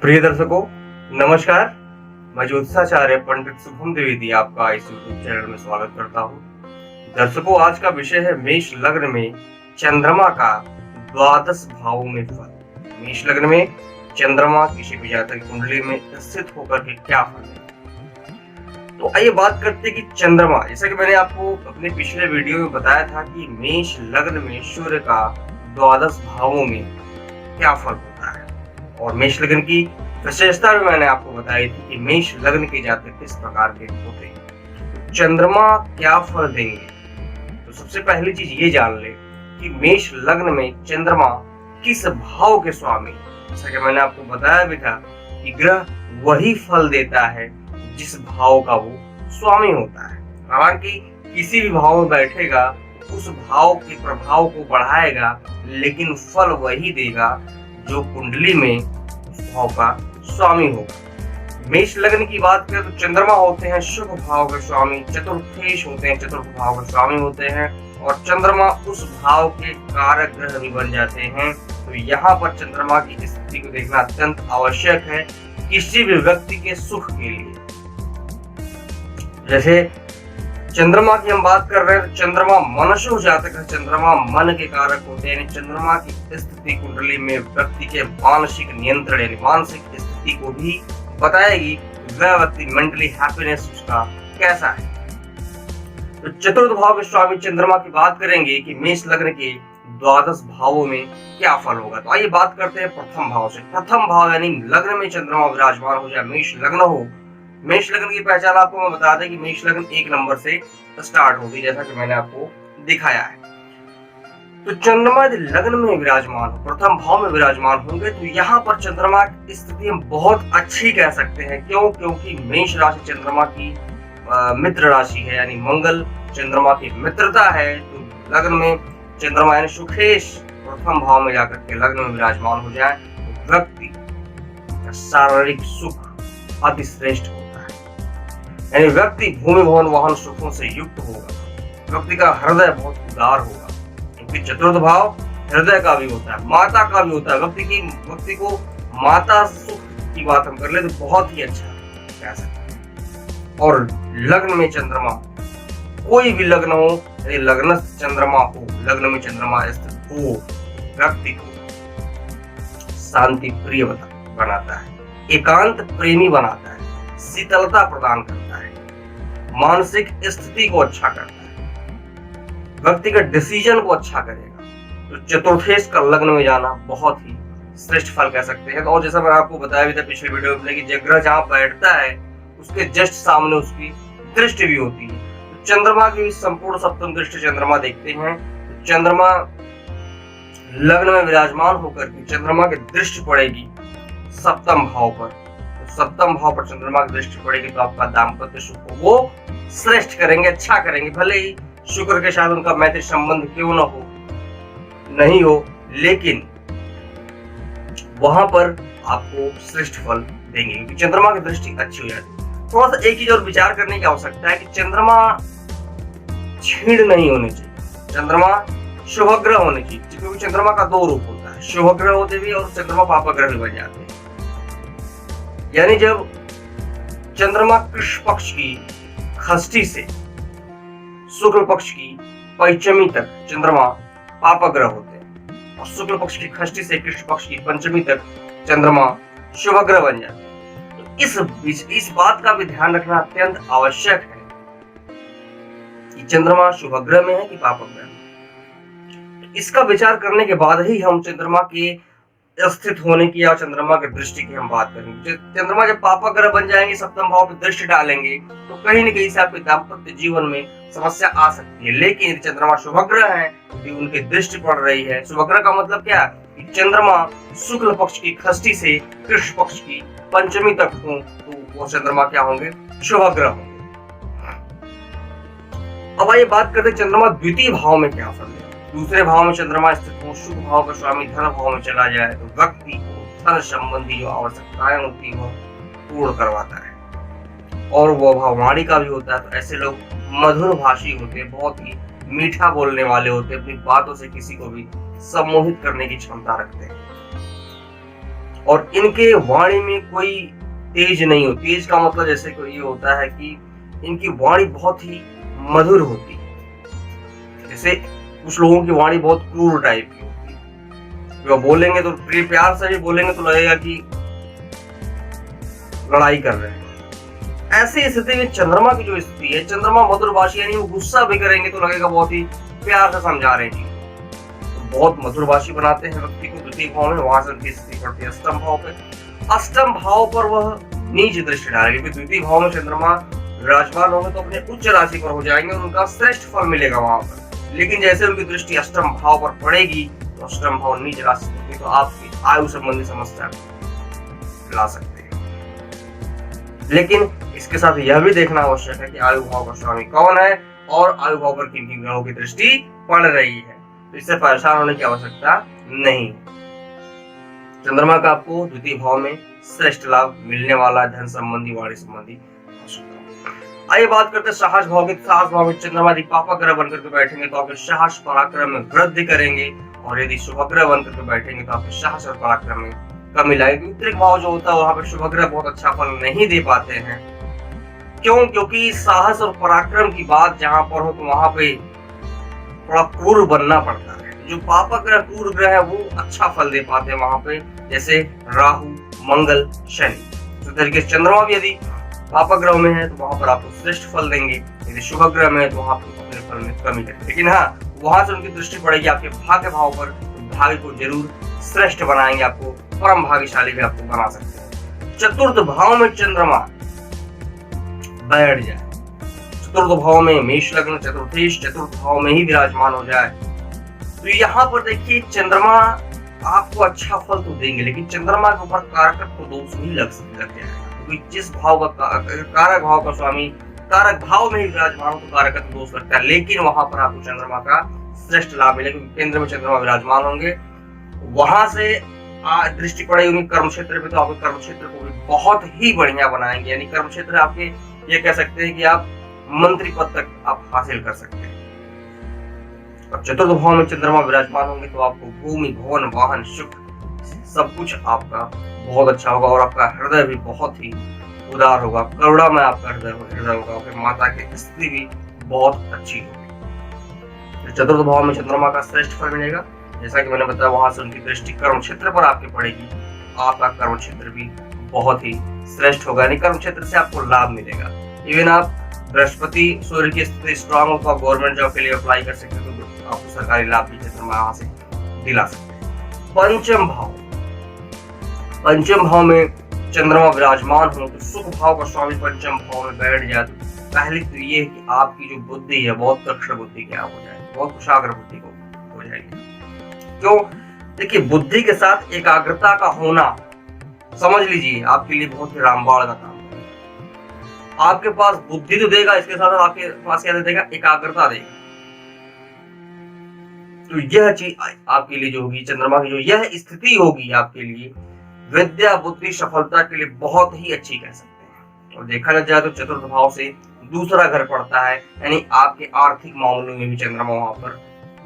प्रिय दर्शकों, नमस्कार। मैं ज्योतिषाचार्य पंडित शुभम द्विवेदी आपका इस यूट्यूब चैनल में स्वागत करता हूँ। दर्शकों, आज का विषय है मेष लग्न में चंद्रमा का द्वादश भावों में फल। मेष लग्न में चंद्रमा किसी भी जातक कुंडली में स्थित होकर के क्या फल है। तो आइए बात करते हैं कि चंद्रमा, जैसा कि मैंने आपको अपने पिछले वीडियो में बताया था कि मेष लग्न में सूर्य का द्वादश भावों में क्या फल होता है, और मेष लग्न की विशेषता भी मैंने आपको बताई थी कि मेष लग्न के जातक किस प्रकार के होते हैं। तो चंद्रमा क्या फल देंगे, तो सबसे पहली चीज ये जान ले कि मेष लग्न में चंद्रमा किस भाव के स्वामी। जैसा कि मैंने आपको बताया भी था कि ग्रह वही फल देता है जिस भाव का वो स्वामी होता है। हालांकि किसी भी भाव में बैठेगा उस भाव के प्रभाव को बढ़ाएगा, लेकिन फल वही देगा जो कुंडली में उस भाव का स्वामी होगा। मेष लग्न की बात करें तो चंद्रमा होते हैं शुभ भाव के स्वामी, चतुर्थेश होते हैं, चतुर्थ भाव के स्वामी होते हैं, और चंद्रमा उस भाव के कारक ग्रह भी बन जाते हैं। तो यहाँ पर चंद्रमा की स्थिति को देखना अत्यंत आवश्यक है किसी भी व्यक्ति के सुख के लिए। जैसे चंद्रमा की हम बात कर रहे हैं तो चंद्रमा मनुष्य जातक है, चंद्रमा मन के कारक होते हैं। चंद्रमा की स्थिति कुंडली में व्यक्ति के मानसिक नियंत्रण यानी मानसिक स्थिति को भी बताएगी वह व्यक्ति मेंटली हैप्पीनेस उसका कैसा है। तो चतुर्थ भाव के स्वामी चंद्रमा की बात करेंगे कि मेष लग्न के द्वादश भावों में क्या फल होगा। तो आइए बात करते हैं प्रथम भाव से। प्रथम भाव यानी लग्न में चंद्रमा विराजमान हो जाए, मेष लग्न हो। मेष लग्न की पहचान आपको मैं बता दें कि मेष लग्न 1 नंबर से स्टार्ट होगी, जैसा कि मैंने आपको दिखाया है। तो चंद्रमा यदि लग्न में विराजमान हो, प्रथम भाव में विराजमान होंगे, तो यहाँ पर चंद्रमा की स्थिति हम बहुत अच्छी कह सकते हैं। क्यों? क्योंकि मेष राशि चंद्रमा की मित्र राशि है, यानी मंगल चंद्रमा की मित्रता है। तो लग्न में चंद्रमा यानी सुखेश प्रथम भाव में जाकर के लग्न में विराजमान हो जाए तो व्यक्ति का शारीरिक सुख अति श्रेष्ठ होता है, यानी व्यक्ति भूमि भवन वाहन सुखों से युक्त होगा। व्यक्ति का हृदय बहुत उदार होगा, क्योंकि चतुर्थ भाव हृदय का भी होता है, माता का भी होता है। व्यक्ति को माता सुख की बात हम कर ले तो बहुत ही अच्छा कह सकते हैं। और लग्न में चंद्रमा, कोई भी लग्न हो, यदि लग्नस्थ चंद्रमा हो, लग्न में चंद्रमा स्थित हो, व्यक्ति को शांति प्रिय बनाता है, एकांत प्रेमी बनाता है, शीतलता प्रदान करता है, मानसिक स्थिति को अच्छा करता है, व्यक्ति का डिसीजन को अच्छा करेगा। तो चतुर्थेश का लग्न में जाना बहुत ही श्रेष्ठ फल कह सकते हैं। और जैसा मैंने आपको बताया भी था पिछले वीडियो में कि ग्रह जहां बैठता है उसके जस्ट सामने उसकी दृष्टि भी होती है। तो चंद्रमा की संपूर्ण सप्तम दृष्टि चंद्रमा देखते हैं। तो चंद्रमा लग्न में विराजमान होकर के चंद्रमा की दृष्टि पड़ेगी सप्तम भाव पर। तो सप्तम भाव पर चंद्रमा की दृष्टि पड़ेगी तो आपका दाम्पत्य सुख को वो श्रेष्ठ करेंगे, अच्छा करेंगे। भले ही शुक्र के साथ उनका मैत्री संबंध क्यों ना हो, नहीं हो, लेकिन वहां पर आपको श्रेष्ठ फल देंगे क्योंकि चंद्रमा की दृष्टि अच्छी हो जाती है। थोड़ा सा एक चीज और विचार करने की आवश्यकता है कि चंद्रमा क्षीण नहीं होने चाहिए, चंद्रमा शुभ ग्रह होने चाहिए, क्योंकि चंद्रमा का 2 रूप होता है, शुभ ग्रह होते भी और चंद्रमा पाप ग्रह भी बन जाते हैं। यानी जब चंद्रमा कृष्ण पक्ष की षष्ठी से शुक्ल पक्ष की पंचमी तक चंद्रमा पाप ग्रह होते हैं, और शुक्ल पक्ष की षष्ठी से कृष्ण पक्ष की पंचमी तक चंद्रमा शुभ ग्रह बन जाते हैं। तो इस बात का भी ध्यान रखना अत्यंत आवश्यक है कि चंद्रमा शुभ ग्रह में है कि पाप ग्रह में। इसका विचार करने के बाद ही हम चंद्रमा के स्थित होने की या चंद्रमा के दृष्टि की हम बात करेंगे। चंद्रमा जब पाप ग्रह बन जाएंगे, सप्तम भाव पे दृष्टि डालेंगे, तो कहीं न कहीं से आपके दाम्पत्य जीवन में समस्या आ सकती है। लेकिन यदि चंद्रमा शुभ ग्रह है तो उनकी दृष्टि पड़ रही है। शुभ ग्रह का मतलब क्या है? चंद्रमा शुक्ल पक्ष की षष्ठी से कृष्ण पक्ष की पंचमी तक हो तो वो चंद्रमा क्या होंगे? शुभ ग्रह होंगे। अब आइए बात करते हैं चंद्रमा द्वितीय भाव में क्या फल है। दूसरे भाव में चंद्रमा स्थित हो, शुभ भाव का स्वामी धन भाव में चला जाए तो व्यक्ति को धन संबंधी जो आवश्यकताएं होती है पूर्ण करवाता है, और वो भाव वाणी का भी होता है। तो ऐसे लोग मधुर भाषी होते हैं, बहुत ही मीठा बोलने वाले होते हैं, अपनी बातों से किसी को भी सम्मोहित करने की क्षमता रखते हैं। और इनके वाणी में कोई तेज नहीं हो। तेज का मतलब जैसे कोई ये होता है कि इनकी वाणी बहुत ही मधुर होती है। जैसे कुछ लोगों की वाणी बहुत क्रूर टाइप की होती है, जो बोलेंगे तो प्यार से भी बोलेंगे तो लगेगा कि लड़ाई कर रहे हैं। ऐसी स्थिति में चंद्रमा की जो स्थिति है, चंद्रमा मधुरभाषी, यानी वो गुस्सा भी करेंगे तो लगेगा बहुत ही प्यार से समझा रहे हैं। तो बहुत मधुरभाषी बनाते हैं व्यक्ति को द्वितीय भाव में। वहां से उनकी स्थिति पड़ती है अष्टम भाव पे। अष्टम भाव पर वह नीच दृष्टि डालेंगे, क्योंकि द्वितीय भाव में चंद्रमा विराजमान होंगे तो अपने उच्च राशि पर हो जाएंगे और उनका श्रेष्ठ फल मिलेगा वहां पर। लेकिन जैसे उनकी दृष्टि अष्टम भाव पर पड़ेगी तो अष्टम भाव नीच राशि होगी, तो आपकी आयु संबंधी समस्या ला सकते हैं। लेकिन इसके साथ यह भी देखना आवश्यक है कि आयु भाव का स्वामी कौन है और आयु भाव पर किन किन ग्रहों की दृष्टि पड़ रही है। तो इससे परेशान होने की आवश्यकता नहीं। चंद्रमा का आपको द्वितीय भाव में श्रेष्ठ लाभ मिलने वाला, धन संबंधी, वाणी संबंधी। आइए बात करते हैं साहस भाव की। साहस भाव में चंद्रमा यदि पापा ग्रह बनकर के बैठेंगे तो आपके साहस पराक्रम में वृद्धि करेंगे, और यदि शुभ ग्रह बनकर के बैठेंगे तो आपके साहस और पराक्रम में कमी लाएगी। उत्तरिक भाव जो होता है वहां पर शुभ ग्रह बहुत अच्छा फल नहीं दे पाते हैं। क्यों? क्योंकि साहस और पराक्रम की बात जहां पर हो तो वहां पे थोड़ा क्रूर बनना पड़ता है। जो पापा ग्रह क्रूर ग्रह है वो अच्छा फल दे पाते हैं वहां पे, जैसे राहु, मंगल, शनि। तो तरीके से चंद्रमा भी यदि पापा ग्रह में है तो वहां पर आपको श्रेष्ठ फल देंगे, यदि शुभ ग्रह में है तो वहां पर अपने फल में कमी करेंगे। लेकिन हाँ, वहां से उनकी दृष्टि पड़ेगी आपके भाग्य भाव पर, भाग्य को जरूर श्रेष्ठ बनाएंगे, आपको परम भाग्यशाली भी आपको बना सकते हैं। चतुर्थ भाव में चंद्रमा बैठ जाए, चतुर्थ भाव में मेष लग्न, चतुर्थेश चतुर्थ भाव में ही विराजमान हो जाए, तो यहाँ पर देखिए चंद्रमा आपको अच्छा फल तो देंगे, लेकिन चंद्रमा के ऊपर कारकत्व दोष भी लग जाएगा। क्योंकि जिस भाव का कारक भाव का स्वामी कारक भाव में ही विराजमान हो तो कारकत्व दोष लगता है, लेकिन वहां पर आपको चंद्रमा का श्रेष्ठ लाभ मिलेगा, क्योंकि केंद्र में चंद्रमा विराजमान होंगे। वहां से दृष्टि पड़ेगी उनके कर्म क्षेत्र पे, तो आपके कर्म क्षेत्र को भी बहुत ही बढ़िया बनाएंगे। यानी कर्म क्षेत्र आपके ये कह सकते हैं कि आप मंत्री पद तक आप हासिल कर सकते हैं। और चतुर्थ भाव में चंद्रमा विराजमान होंगे तो आपको भूमि, भवन, वाहन, सुख सब कुछ आपका बहुत अच्छा होगा, और आपका हृदय भी बहुत ही उदार होगा, करुणा में आपका हृदय होगा, फिर माता की स्थिति भी बहुत अच्छी होगी। चतुर्थ भाव में चंद्रमा का श्रेष्ठ फल मिलेगा। जैसा कि मैंने बताया, वहां से उनकी दृष्टि कर्म क्षेत्र पर आपके पड़ेगी, आपका कर्म क्षेत्र भी बहुत ही श्रेष्ठ होगा, यानी कर्म क्षेत्र से आपको लाभ मिलेगा। इवन आप बृहस्पति सूर्य की स्थिति स्ट्रांग हो तो आप गवर्नमेंट जॉब के लिए अप्लाई कर सकते हैं, तो आपको सरकारी लाभ भी चंद्रमा यहाँ से दिला सकते हैं। पंचम भाव, पंचम भाव में चंद्रमा विराजमान हो तो सुख भाव का स्वामी पंचम भाव में बैठ जाए तो पहली तो ये है कि आपकी जो बुद्धि है बहुत तीक्ष्ण बुद्धि क्या हो जाएगी, बहुत कुशाग्र बुद्धि को हो जाएगी। क्यों? देखिए, बुद्धि के साथ एकाग्रता का होना समझ लीजिए आपके लिए बहुत ही रामबाण का काम है। आपके पास बुद्धि तो देगा, इसके साथ आपके पास क्या देगा? एकाग्रता देगा। तो यह चीज आपके लिए जो होगी, चंद्रमा की जो यह स्थिति होगी आपके लिए विद्या, बुद्धि, सफलता के लिए बहुत ही अच्छी कह सकते हैं। और देखा जाए तो चतुर्थ भाव से दूसरा घर पड़ता है, यानी आपके आर्थिक मामलों में भी चंद्रमा वहां पर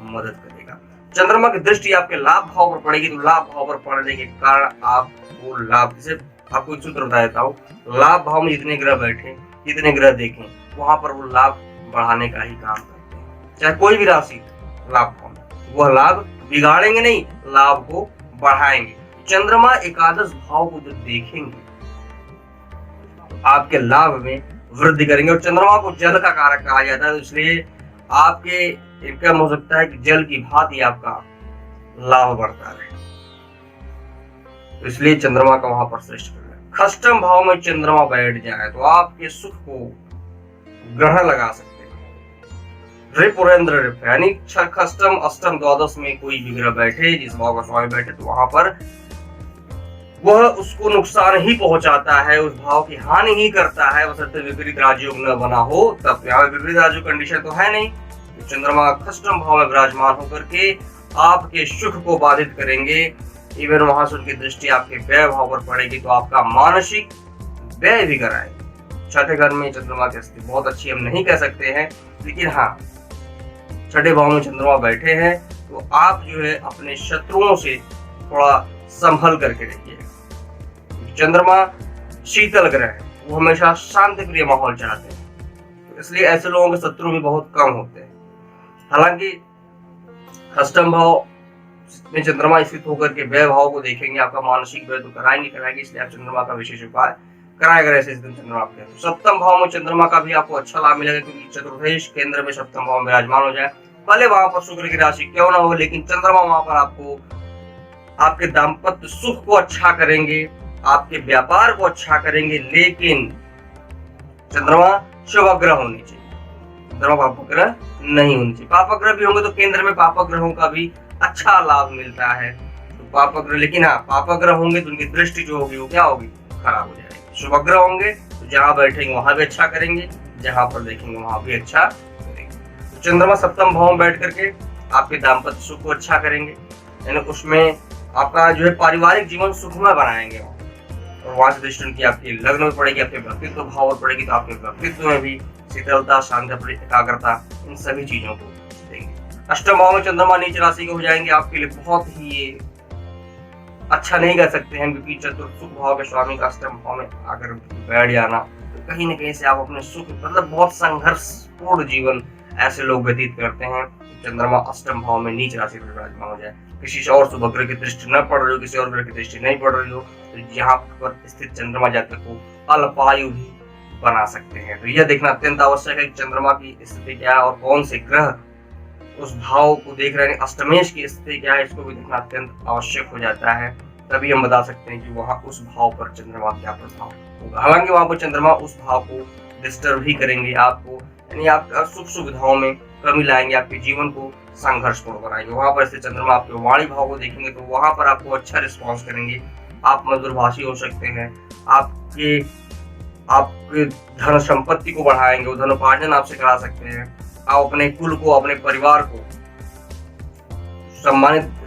मदद करेगा। चंद्रमा की दृष्टि आपके लाभ भाव पर पड़ेगी, तो लाभ भाव पर पड़ने के कारण आपको लाभ, जैसे आपको एक सूत्र बता देता हूँ, लाभ भाव में जितने ग्रह बैठे, जितने ग्रह देखें, वहां पर वो लाभ बढ़ाने का ही काम करते हैं। चाहे कोई भी राशि लाभ भाव में, वह लाभ बिगाड़ेंगे नहीं, लाभ को बढ़ाएंगे। चंद्रमा एकादश भाव को जब देखेंगे तो आपके लाभ में वृद्धि करेंगे। और चंद्रमा को जल का कारक कहा जाता है, तो इसलिए आपके क्या हो सकता है कि जल की भांति आपका लाभ बढ़ता है, तो इसलिए चंद्रमा का वहां पर श्रेष्ठ है। खष्टम भाव में चंद्रमा बैठ जाए तो आपके सुख को ग्रहण लगा सकते हैं। रिपुरेंद्र रिप, यानी खष्टम, अष्टम, द्वादश में कोई भी ग्रह बैठे, जिस भाव का स्वामी बैठे, तो वहां पर वह उसको नुकसान ही पहुंचाता है, उस भाव की हानि ही करता है, बशर्ते विपरीत राजयोग न बना हो। तब यहाँ विपरीत राजयोग कंडीशन तो है नहीं। तो चंद्रमा खष्टम भाव में विराजमान होकर के आपके सुख को बाधित करेंगे। इवन वहां से उनकी दृष्टि आपके व्यय भाव पर पड़ेगी, तो आपका मानसिक व्यय भी कराएंगे। छठे घर में चंद्रमा की स्थिति बहुत अच्छी हम नहीं कह सकते हैं, लेकिन हाँ, छठे भाव में चंद्रमा बैठे हैं तो आप जो है अपने शत्रुओं से थोड़ा संभल करके रहिए। चंद्रमा शीतल ग्रह है, वो हमेशा शांति प्रिय माहौल चाहते हैं, तो इसलिए ऐसे लोगों के शत्रु भी बहुत कम होते हैं। हालांकि अष्टम भाव में चंद्रमा स्थित होकर के व्यय भाव को देखेंगे, आपका मानसिक व्यय तो कराएंगे, इसलिए आप चंद्रमा का विशेष उपाय कराएगा ऐसे इस दिन चंद्रमा आपके। तो सप्तम भाव में चंद्रमा का भी आपको अच्छा लाभ मिलेगा, क्योंकि चतुर्थेश केंद्र में सप्तम भाव में विराजमान हो जाए। भले वहां पर शुक्र की राशि क्यों ना हो, लेकिन चंद्रमा वहां पर आपको आपके दाम्पत्य सुख को अच्छा करेंगे, आपके व्यापार को अच्छा करेंगे। लेकिन चंद्रमा शुभ ग्रह होनी चाहिए, चंद्रमा पाप ग्रह नहीं होनी चाहिए। पाप ग्रह भी होंगे तो केंद्र में पाप ग्रहों का भी अच्छा लाभ मिलता है, तो पाप ग्रह, लेकिन हाँ पाप ग्रह होंगे तो उनकी दृष्टि जो होगी वो क्या होगी, खराब हो जाएगी। शुभ ग्रह होंगे तो जहां बैठेंगे वहां भी अच्छा करेंगे, जहां पर देखेंगे वहां भी अच्छा करेंगे। तो चंद्रमा सप्तम भाव में बैठ करके आपके दाम्पत्य सुख को अच्छा करेंगे, यानी उसमें आपका जो है पारिवारिक जीवन सुखमय बनाएंगे। और वहां से दृष्टि उनकी आपकी लग्न में पड़ेगी, आपके व्यक्तित्व भाव में पड़ेगी, तो आपके व्यक्तित्व में भी शीतलता, शांति, एकाग्रता, इन सभी चीजों को देंगे। अष्टम भाव में चंद्रमा नीच राशि के हो जाएंगे, आपके लिए बहुत ही ये अच्छा नहीं कह सकते हैं, क्योंकि चतुर्थ सुख भाव के स्वामी का अष्टम भाव में अगर बैठ जाना तो कहीं न कहीं से आप अपने सुख मतलब बहुत संघर्षपूर्ण जीवन ऐसे लोग व्यतीत करते हैं। चंद्रमा अष्टम भाव में नीच राशि पर विराजमान हो जाए, किसी और शुभ ग्रह की दृष्टि न पड़ रही हो, किसी और ग्रह की दृष्टि नहीं पड़ रही हो, तो यहाँ पर स्थित चंद्रमा जातक को अल्पायु भी बना सकते हैं। तो यह देखना अत्यंत आवश्यक है कि चंद्रमा की स्थिति क्या है और कौन से ग्रह उस भाव को देख रहे हैं, अष्टमेश की स्थिति क्या है, इसको भी देखना अत्यंत आवश्यक हो जाता है। तभी हम बता सकते हैं कि वहां उस भाव पर चंद्रमा क्या प्रभाव होगा। हालांकि वहां पर चंद्रमा उस भाव को डिस्टर्ब भी करेंगे आपको, यानी आपका सुख सुविधाओं में कमी लाएंगे, आपके जीवन को संघर्षपूर्ण बनाएंगे। वहां पर से चंद्रमा आपके वाणी भाव को देखेंगे तो वहां पर आपको अच्छा रिस्पॉन्स करेंगे, आप मधुरभाषी हो सकते हैं, आपके धन संपत्ति को बढ़ाएंगे, वो धनोपार्जन आपसे करा सकते हैं, आप अपने कुल को, अपने परिवार को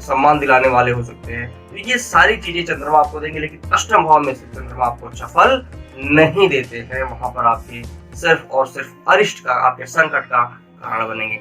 सम्मान दिलाने वाले हो सकते हैं। तो ये सारी चीजें चंद्रमा आपको देंगे, लेकिन अष्टम भाव में से चंद्रमा आपको अच्छा फल नहीं देते हैं। वहां पर आपके सिर्फ और सिर्फ अरिष्ट का, आपके संकट का कारण बनेंगे।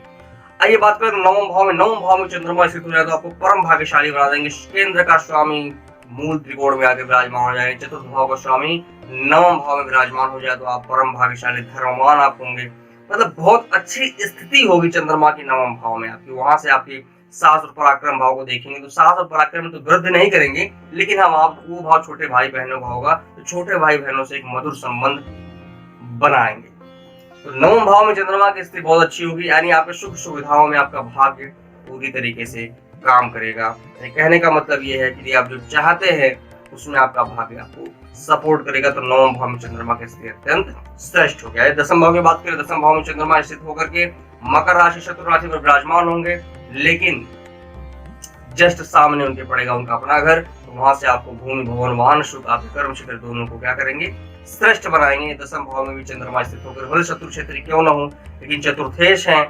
आइए बात करें नवम भाव में। नवम भाव में चंद्रमा स्थित हो जाए तो आपको परम भाग्यशाली बना देंगे। केंद्र का स्वामी मूल त्रिकोण में आगे विराजमान हो जाए, चतुर्थ भाव का स्वामी नवम भाव में विराजमान हो जाए तो आप परम भाग्यशाली, धर्मवान आप होंगे। मतलब बहुत अच्छी स्थिति होगी चंद्रमा की नवम भाव में आपकी। वहां से आपकी साहस और पराक्रम भाव को देखेंगे तो साहस और पराक्रम तो वृद्धि नहीं करेंगे, लेकिन हम आप वो भाव छोटे भाई बहनों का होगा, तो छोटे भाई बहनों से एक मधुर संबंध बनाएंगे। तो नवम भाव में चंद्रमा की स्थिति बहुत अच्छी होगी, यानी आपके सुख सुविधाओं में आपका भाग्य पूरी तरीके से काम करेगा। कहने का मतलब ये है कि आप जो चाहते हैं उसमें आपका भाग्य आपको सपोर्ट करेगा। तो नवम भाव में चंद्रमा की स्थिति अत्यंत श्रेष्ठ हो गया है। दसम भाव की बात करें, दसम भाव में चंद्रमा स्थित होकर के मकर राशि, शत्रु राशि पर विराजमान होंगे, लेकिन जस्ट सामने उनके पड़ेगा उनका अपना घर, तो वहां से आपको भूमि, भवन, वाहन, सुख, आपके कर्म क्षेत्र दोनों को क्या करेंगे, श्रेष्ठ बनाएंगे। दसम भाव में भी चंद्रमा स्थित होकर भले शत्रु क्षेत्र क्यों न हो, लेकिन चतुर्थेश हैं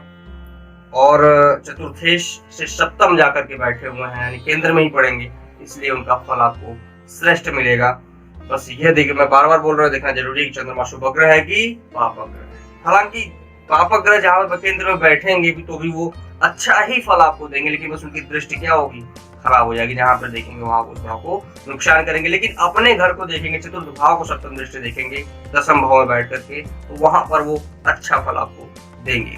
और चतुर्थेश से सप्तम जाकर के बैठे हुए हैं, यानी केंद्र में ही पड़ेंगे, इसलिए उनका फल आपको श्रेष्ठ मिलेगा। बस यह देखिए, मैं बार बार बोल रहा हूँ, देखना जरूरी है कि चंद्रमा शुभ ग्रह है कि पाप ग्रह है। हालांकि पाप ग्रह जहां पर केंद्र में बैठेंगे भी तो भी वो अच्छा ही फल आपको देंगे, लेकिन बस उनकी दृष्टि क्या होगी, खराब हो जाएगी। जहां पर देखेंगे वहां उस भाव को नुकसान करेंगे। लेकिन अपने घर को देखेंगे, चतुर्थ भाव को सप्तम दृष्टि देखेंगे दसम भाव में बैठ करके, तो वहां पर वो अच्छा फल आपको देंगे।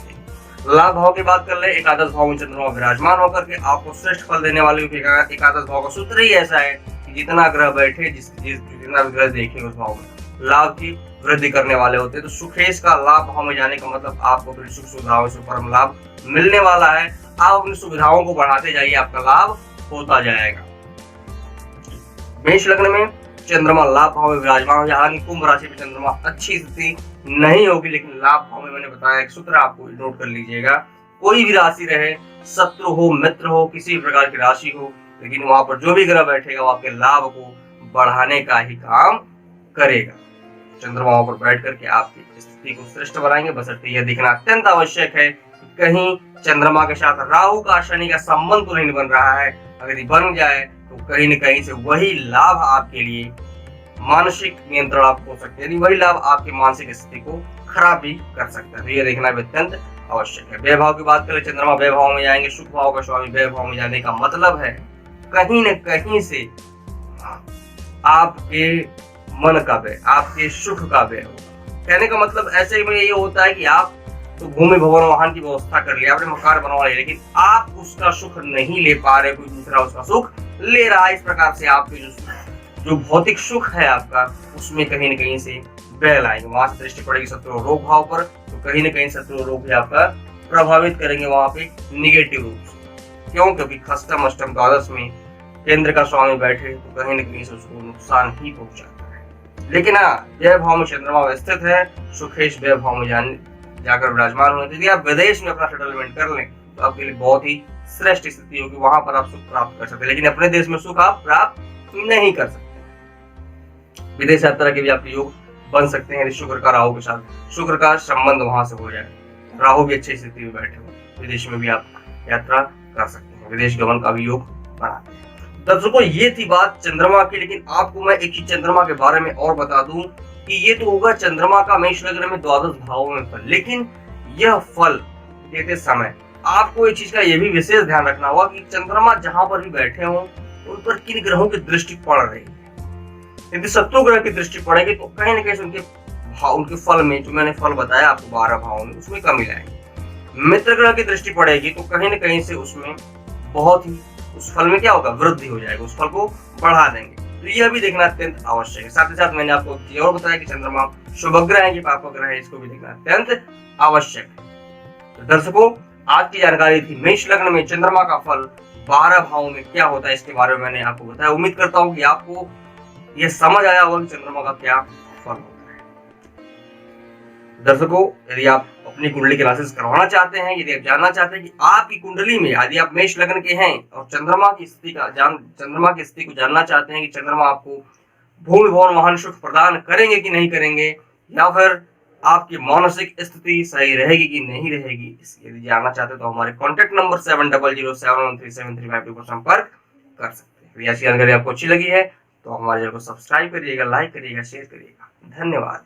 लाभ भाव की बात कर ले, एकादश भाव में चंद्रमा विराजमान होकर के आपको श्रेष्ठ फल देने वाले। एकादश भाव का सूत्र ही ऐसा है कि जितना ग्रह बैठे, जितना ग्रह देखे उस भाव में लाभ की वृद्धि करने वाले होते हैं। तो सुखेश का लाभ भाव में जाने का मतलब आपको अपनी सुख सुविधाओं से परम लाभ मिलने वाला है। आप अपनी सुविधाओं को बढ़ाते जाइए, आपका लाभ होता जाएगा। मेष लग्न में चंद्रमा लाभ भाव में विराजमान हो जाए। हालांकि कुंभ राशि में चंद्रमा अच्छी स्थिति नहीं होगी, लेकिन लाभ भाव में मैंने बताया एक सूत्र आपको नोट कर लीजिएगा। कोई भी राशि रहे, शत्रु हो, मित्र हो, किसी भी प्रकार की राशि हो, लेकिन वहां पर जो भी ग्रह बैठेगा वो आपके लाभ को बढ़ाने का ही काम करेगा। चंद्रमा वहां पर बैठ करके आपकी स्थिति को श्रेष्ठ बनाएंगे। बशर्ते यह देखना अत्यंत आवश्यक है कि कहीं चंद्रमा के साथ राहु का, शनि का संबंध तो नहीं बन रहा है। अगर ये बन जाए तो कहीं न कहीं से वही लाभ आपके लिए मानसिक नियंत्रण आप हो सकते हैं, वही लाभ आपकी मानसिक स्थिति को खराब भी कर सकता है। तो ये देखना भी अत्यंत आवश्यक है। व्यय भाव की बात करें, चंद्रमा व्यय भाव में जाएंगे। सुख भाव का स्वामी व्यय भाव में जाने का मतलब है कहीं न कहीं से आपके मन का व्यय, आपके सुख का व्यय होगा। कहने का मतलब ऐसे में ये होता है कि आप तो भूमि भवन वाहन की व्यवस्था कर लिया, आपने मकान बनवा लिया, लेकिन आप उसका सुख नहीं ले पा रहे, कोई दूसरा उसका सुख ले रहा है। इस प्रकार से आपके जो भौतिक सुख है आपका, उसमें कहीं न कहीं से व्यय लाएंगे। वहां से दृष्टि पड़ेगी शत्रु रोग भाव पर, तो कहीं न कहीं शत्रु रोग भी आपका प्रभावित करेंगे वहां पे निगेटिव रूप से। क्यों? क्योंकि खष्टम अष्टम द्वादश में केंद्र का स्वामी बैठे, तो कहीं न कहीं से उसको नुकसान ही पहुंचाता है। लेकिन हाँ, व्यय भाव में चंद्रमा स्थित है, सुखेश व्यय भाव में जाकर विराजमान होने, यदि आप विदेश में अपना सेटलमेंट कर लें तो आपके लिए बहुत ही श्रेष्ठ स्थिति होगी, वहां पर आप सुख प्राप्त कर सकते हैं। लेकिन अपने देश में सुख आप प्राप्त नहीं कर सकते। विदेश यात्रा के भी आपके योग बन सकते हैं यदि शुक्र का राहु के साथ शुक्र का संबंध वहां से हो जाए, राहु भी अच्छी स्थिति में बैठे हो, विदेश में भी आप यात्रा कर सकते हैं, विदेश गमन का भी योग बनाते हैं। दर्शकों, ये थी बात चंद्रमा की। लेकिन आपको मैं एक ही चंद्रमा के बारे में और बता दूं कि ये तो होगा चंद्रमा का मेष लग्न में द्वादश भावों में फल, लेकिन यह फल देते समय आपको एक चीज का ये भी विशेष ध्यान रखना होगा कि चंद्रमा जहां पर भी बैठे हों उन पर किन ग्रहों की दृष्टि पड़ रही है। यदि शत्रु ग्रह की दृष्टि पड़ेगी तो कहीं न कहीं उनके फल में, जो मैंने फल बताया आपको 12 भावों में, उसमें कमी लाएंगे। मित्र ग्रह की दृष्टि पड़ेगी तो कहीं न कहीं से उसमें बहुत ही उस फल में क्या होगा, वृद्धि हो जाएगी, उस फल को बढ़ा देंगे। तो यह भी देखना अत्यंत आवश्यक है। साथ ही साथ मैंने आपको ये और बताया कि चंद्रमा शुभ ग्रह है कि पाप ग्रह है, इसको भी देखना अत्यंत आवश्यक है। तो दर्शकों, आज की जानकारी थी मेष लग्न में चंद्रमा का फल 12 भावों में क्या होता है, इसके बारे में मैंने आपको बताया। उम्मीद करता हूँ कि आपको यह समझ आया होगा कि चंद्रमा का क्या फल होता है। दर्शकों, यदि आप अपनी कुंडली के एनालिसिस करवाना चाहते हैं, यदि आप जानना चाहते हैं कि आपकी कुंडली में यदि आप मेष लग्न के हैं और चंद्रमा की स्थिति को जानना चाहते हैं कि चंद्रमा आपको भूमि भवन वाहन सुख प्रदान करेंगे कि नहीं करेंगे, या फिर आपकी मानसिक स्थिति सही रहेगी कि नहीं रहेगी, यदि जानना चाहते हैं तो हमारे कॉन्टेक्ट नंबर 7007137352 पर संपर्क कर सकते हैं। यदि जानकारी आपको अच्छी लगी है तो हमारे चैनल को सब्सक्राइब करिएगा, लाइक करिएगा, शेयर करिएगा। धन्यवाद।